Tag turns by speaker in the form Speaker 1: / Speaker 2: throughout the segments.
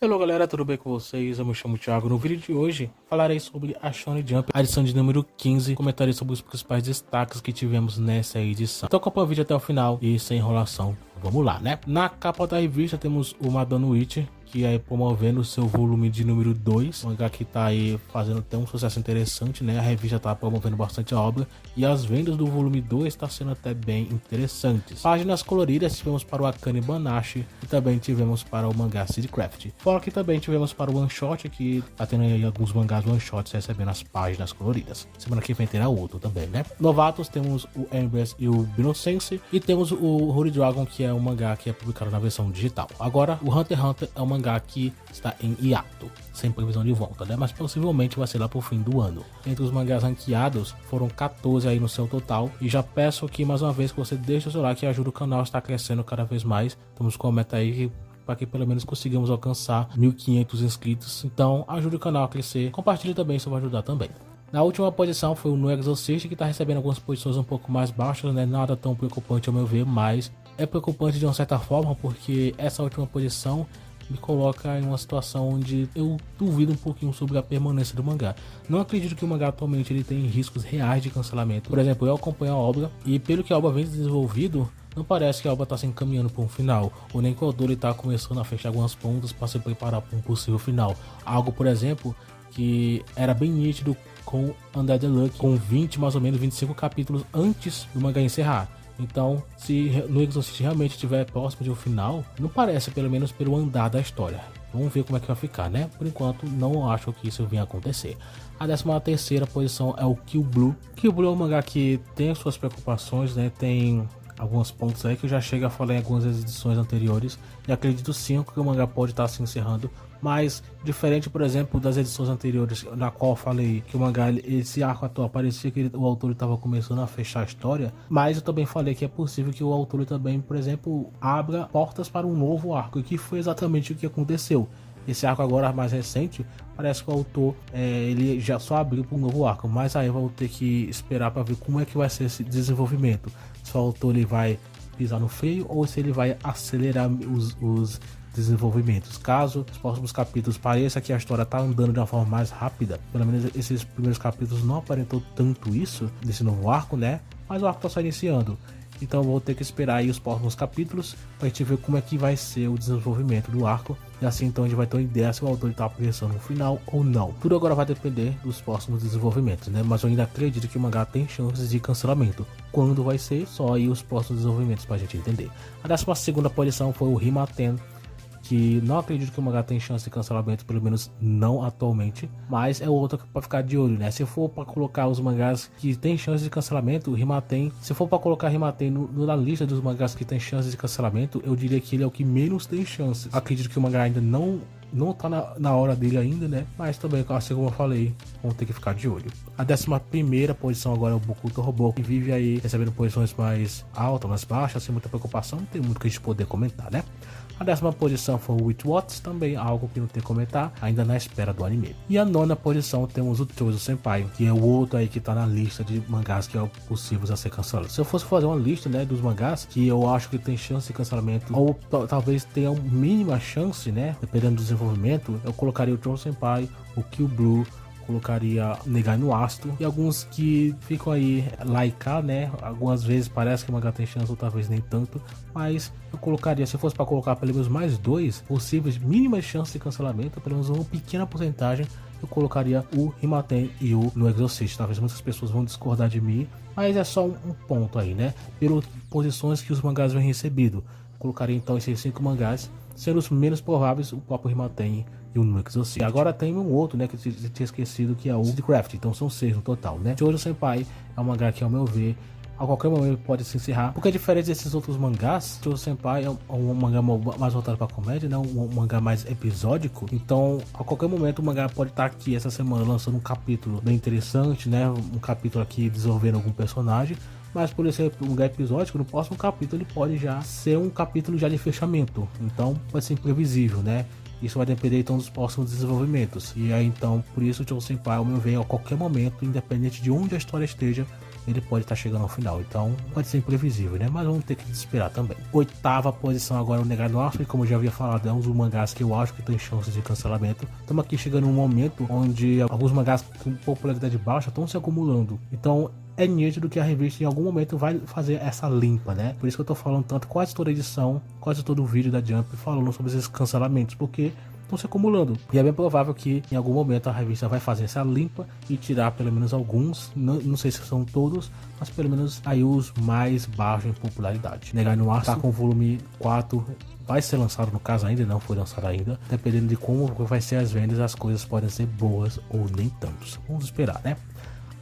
Speaker 1: Hello galera, tudo bem com vocês? Eu me chamo Thiago. No vídeo de hoje falarei sobre a Shonen Jump, a edição de número 15. Comentarei sobre os principais destaques que tivemos nessa edição. Então acompanha o vídeo até o final e sem enrolação, vamos lá, né? Na capa da revista temos o Madonna Witch, que aí promovendo o seu volume de número 2, o mangá que tá aí fazendo até um sucesso interessante, né? A revista tá promovendo bastante a obra e as vendas do volume 2 tá sendo até bem interessantes. Páginas coloridas tivemos para o Akane Banashi e também tivemos para o mangá Seedcraft. Fora que também tivemos para o One Shot, que tá tendo aí alguns mangás One Shots recebendo as páginas coloridas. Semana que vem terá outro também, né? Novatos temos o Embrace e o Binosense e temos o Holy Dragon, que é um mangá que é publicado na versão digital. Agora, o Hunter x Hunter é um mangá que está em hiato, sem previsão de volta, né? Mas possivelmente vai ser lá pro fim do ano. Entre os mangás ranqueados, foram 14 aí no seu total. E já peço aqui mais uma vez que você deixe o seu like, que ajuda o canal a estar crescendo cada vez mais. Estamos com a meta aí para que pelo menos consigamos alcançar 1.500 inscritos. Então ajude o canal a crescer. Compartilhe também, isso vai ajudar também. Na última posição foi o No Exorcist, que está recebendo algumas posições um pouco mais baixas, né? Nada tão preocupante ao meu ver, mas é preocupante de uma certa forma, porque essa última posição me coloca em uma situação onde eu duvido um pouquinho sobre a permanência do mangá. Não acredito que o mangá atualmente ele tem riscos reais de cancelamento. Por exemplo, eu acompanho a obra e pelo que a obra vem desenvolvido, não parece que a obra está se encaminhando para um final, ou nem que o autor está começando a fechar algumas pontas para se preparar para um possível final. Algo, por exemplo, que era bem nítido com Undead Luck, com 20, mais ou menos 25 capítulos antes do mangá encerrar. Então, se No Exorcist realmente estiver próximo de um final, não parece, pelo menos pelo andar da história. Vamos ver como é que vai ficar, né? Por enquanto, não acho que isso venha a acontecer. A 13ª posição é o Kill Blue. Kill Blue é um mangá que tem as suas preocupações, né? Tem alguns pontos aí que eu já chego a falar em algumas edições anteriores. E acredito sim que o mangá pode estar se encerrando. Mas, diferente, por exemplo, das edições anteriores, na qual eu falei que o mangá, esse arco atual, parecia que o autor estava começando a fechar a história. Mas eu também falei que é possível que o autor também, por exemplo, abra portas para um novo arco. E que foi exatamente o que aconteceu. Esse arco agora mais recente, parece que o autor ele já só abriu para um novo arco. Mas aí eu vou ter que esperar para ver como é que vai ser esse desenvolvimento. Se o autor ele vai pisar no freio ou se ele vai acelerar os desenvolvimentos. Caso os próximos capítulos pareça que a história está andando de uma forma mais rápida, pelo menos esses primeiros capítulos não aparentou tanto isso nesse novo arco, né? Mas o arco está só iniciando. Então vou ter que esperar aí os próximos capítulos para a gente ver como é que vai ser o desenvolvimento do arco. E assim então a gente vai ter uma ideia se o autor está pensando no final ou não. Tudo agora vai depender dos próximos desenvolvimentos, né? Mas eu ainda acredito que o mangá tem chances de cancelamento. Quando vai ser? Só aí os próximos desenvolvimentos para a gente entender. A 12ª posição foi o Rimaten, que não acredito que o mangá tem chance de cancelamento, pelo menos não atualmente, mas é outra para ficar de olho, né? Se for para colocar os mangás que tem chance de cancelamento, o Rimaten, se for para colocar Rimaten na lista dos mangás que tem chance de cancelamento, eu diria que ele é o que menos tem chances. Acredito que o mangá ainda não tá na hora dele ainda, né? Mas também, assim como eu falei, vamos ter que ficar de olho. A 11ª posição agora é o Bokuto Robô, que vive aí recebendo posições mais altas, mais baixas, sem muita preocupação, não tem muito que a gente poder comentar, né? A 10ª posição foi o With Watts, também algo que não tem que comentar, ainda na espera do anime. E a 9ª posição temos o Chozo Senpai, que é o outro aí que tá na lista de mangás que é possíveis a ser cancelados. Se eu fosse fazer uma lista, né, dos mangás que eu acho que tem chance de cancelamento, ou talvez tenha uma mínima chance, né, dependendo do desenvolvimento, eu colocaria o Chozo Senpai, o Kill Blue, colocaria Negai no Ácido e alguns que ficam aí lá e cá, né? Algumas vezes parece que o mangá tem chance, ou talvez nem tanto, mas eu colocaria, se fosse para colocar pelo menos mais dois possíveis mínimas chances de cancelamento, pelo menos uma pequena porcentagem, eu colocaria o Rimaten e o No Exorcist. Talvez muitas pessoas vão discordar de mim, mas é só um ponto aí, né? Pelas posições que os mangás vêm recebido, colocaria então esses 5 mangás, sendo os menos prováveis o próprio Rimaten e o No Exorcist. Agora tem um outro, né, que eu tinha esquecido, que é o Seedcraft. Então são 6 no total, né? Chozo Senpai é um mangá que, ao meu ver, a qualquer momento pode se encerrar, porque é diferente desses outros mangás. Chozo Senpai é um mangá mais voltado para comédia, né? Um mangá mais episódico. Então a qualquer momento o mangá pode estar aqui essa semana lançando um capítulo bem interessante, né? Um capítulo aqui desenvolvendo algum personagem. Mas por ser um mangá episódico, no próximo capítulo ele pode já ser um capítulo já de fechamento. Então pode ser imprevisível, né? Isso vai depender então dos próximos desenvolvimentos. E aí então, por isso o Chozo Senpai, ao meu ver, a qualquer momento, independente de onde a história esteja, ele pode estar chegando ao final. Então pode ser imprevisível, né? Mas vamos ter que esperar também. Oitava posição agora, o Negado Nosso, como eu já havia falado, é um dos mangás que eu acho que tem chances de cancelamento. Estamos aqui chegando num momento onde alguns mangás com popularidade baixa estão se acumulando. Então é nítido que a revista em algum momento vai fazer essa limpa, né? Por isso que eu tô falando tanto, quase toda edição, quase todo o vídeo da Jump falando sobre esses cancelamentos, porque estão se acumulando. E é bem provável que em algum momento a revista vai fazer essa limpa e tirar pelo menos alguns, não sei se são todos, mas pelo menos aí os mais baixos em popularidade. Negar no Ar tá com o volume 4, vai ser lançado, no caso ainda não foi lançado ainda. Dependendo de como vai ser as vendas, as coisas podem ser boas ou nem tantos. Vamos esperar, né?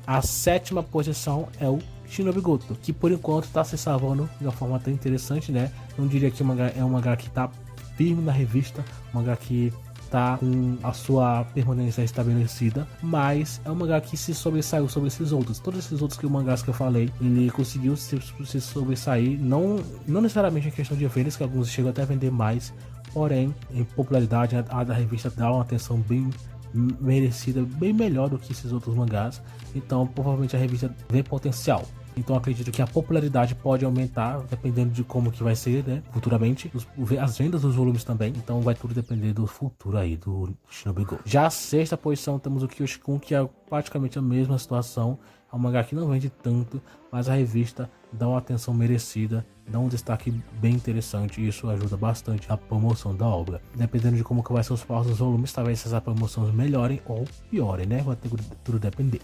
Speaker 1: A sétima posição é o Shinobi Goto, que por enquanto está se salvando de uma forma até interessante, né? Não diria que é um mangá que está firme na revista, um mangá que tá com a sua permanência estabelecida, mas é um mangá que se sobressaiu sobre esses outros. Todos esses outros mangás que eu falei, ele conseguiu se sobressair, não necessariamente em questão de vendas, que alguns chegam até a vender mais, porém em popularidade a da revista dá uma atenção bem merecida, bem melhor do que esses outros mangás. Então provavelmente a revista vê potencial. Então acredito que a popularidade pode aumentar dependendo de como que vai ser, né, futuramente. As vendas dos volumes também. Então vai tudo depender do futuro aí do Shinobi Go. Já a sexta posição temos o Kyoshikun, que é praticamente a mesma situação. É um mangá que não vende tanto, mas a revista dá uma atenção merecida, dá um destaque bem interessante, e isso ajuda bastante a promoção da obra. Dependendo de como que vai ser os próximos volumes, talvez essas promoções melhorem ou piorem, né? Vai ter tudo depender.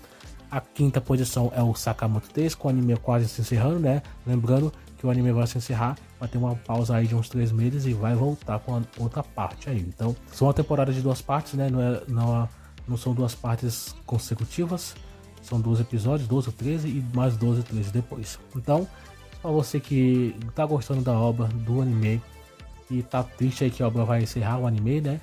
Speaker 1: A quinta posição é o Sakamoto Days, com o anime quase se encerrando, né? Lembrando que o anime vai se encerrar, vai ter uma pausa aí de uns 3 meses e vai voltar com a outra parte aí. Então, são uma temporada de 2 partes, né? Não são 2 partes consecutivas, são 12 episódios, 12 ou 13 e mais 12 ou 13 depois. Então, para você que tá gostando da obra, do anime, e tá triste aí que a obra vai encerrar o anime, né?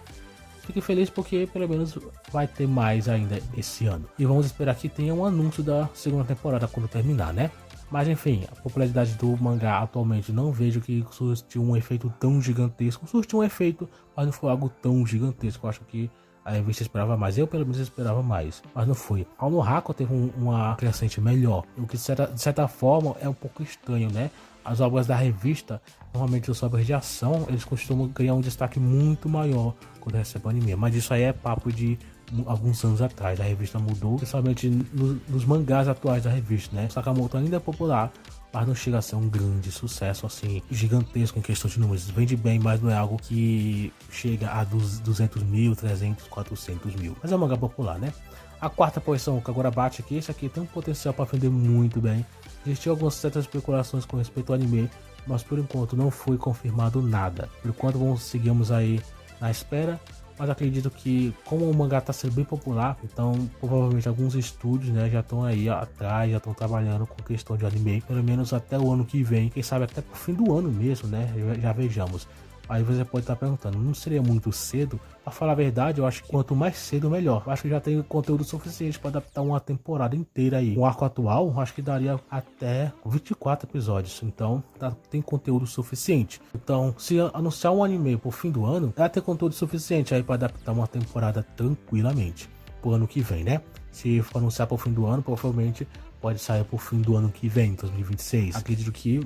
Speaker 1: Fique feliz porque pelo menos vai ter mais ainda esse ano. E vamos esperar que tenha um anúncio da segunda temporada quando terminar, né? Mas enfim, a popularidade do mangá atualmente não vejo que surtiu um efeito tão gigantesco. Surtiu um efeito, mas não foi algo tão gigantesco. Eu acho que a revista esperava mais. Eu pelo menos esperava mais, mas não foi. A Onohako teve uma crescente melhor, o que de certa forma é um pouco estranho, né? As obras da revista, normalmente as obras de ação, eles costumam ganhar um destaque muito maior quando recebem anime, mas isso aí é papo de alguns anos atrás. A revista mudou, principalmente nos mangás atuais da revista, né? Sakamoto ainda é popular, mas não chega a ser um grande sucesso assim, gigantesco em questão de números. Vende bem, mas não é algo que chega a 200 mil, 300, 400 mil. Mas é um mangá popular, né? A quarta posição, que agora bate aqui, esse aqui tem um potencial para vender muito bem. Existiam algumas certas especulações com respeito ao anime, mas por enquanto não foi confirmado nada. Por enquanto seguimos aí na espera, mas acredito que como o mangá está sendo bem popular, então provavelmente alguns estúdios, né, já estão aí atrás, já estão trabalhando com questão de anime, pelo menos até o ano que vem, quem sabe até pro fim do ano mesmo, né, já vejamos. Aí você pode estar perguntando, não seria muito cedo? Pra falar a verdade, eu acho que quanto mais cedo, melhor. Eu acho que já tem conteúdo suficiente para adaptar uma temporada inteira aí. O arco atual, eu acho que daria até 24 episódios. Então, tem conteúdo suficiente. Então, se anunciar um anime pro fim do ano, vai ter conteúdo suficiente aí para adaptar uma temporada tranquilamente pro ano que vem, né? Se for anunciar pro fim do ano, provavelmente pode sair pro fim do ano que vem, 2026. Acredito que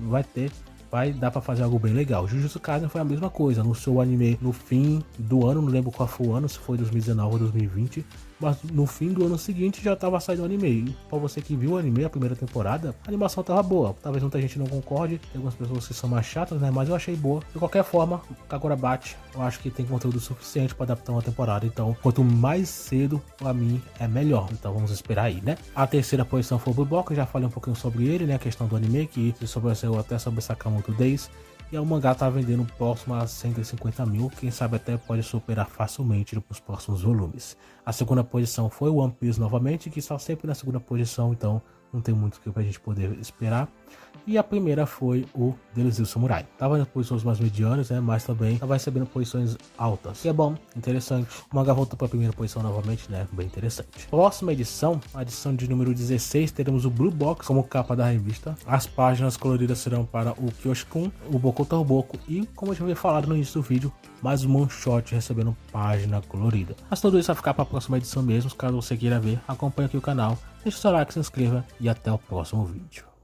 Speaker 1: vai dar pra fazer algo bem legal. Jujutsu Kaisen foi a mesma coisa, anunciou o anime no fim do ano, não lembro qual foi o ano, se foi 2019 ou 2020, mas no fim do ano seguinte já tava saindo o anime. E pra você que viu o anime, a primeira temporada, a animação tava boa. Talvez muita gente não concorde, tem algumas pessoas que são mais chatas, né, mas eu achei boa. De qualquer forma, Kagura bate, eu acho que tem conteúdo suficiente para adaptar uma temporada, então quanto mais cedo, pra mim, é melhor. Então vamos esperar aí, né? A terceira posição foi o Blue Block, eu já falei um pouquinho sobre ele, né, a questão do anime, que se sobressaiu até sobre Sakamoto Days. E o mangá tá vendendo próximo a 150 mil, quem sabe até pode superar facilmente nos próximos volumes. A segunda posição foi o One Piece novamente, que está sempre na segunda posição, então não tem muito o que a gente poder esperar. E a primeira foi o Deliseu Samurai. Tava nas posições mais medianas, né? Mas também tava recebendo posições altas. Que é bom, interessante. O mangá voltou para a primeira posição novamente, né? Bem interessante. Próxima edição, a edição de número 16, teremos o Blue Box como capa da revista. As páginas coloridas serão para o Kyoshi-kun, o Boku Taroboko e, como eu já havia falado no início do vídeo, mais um one shot recebendo página colorida. Mas tudo isso vai ficar para a próxima edição mesmo. Caso você queira ver, acompanhe aqui o canal, deixe seu like, se inscreva e até o próximo vídeo.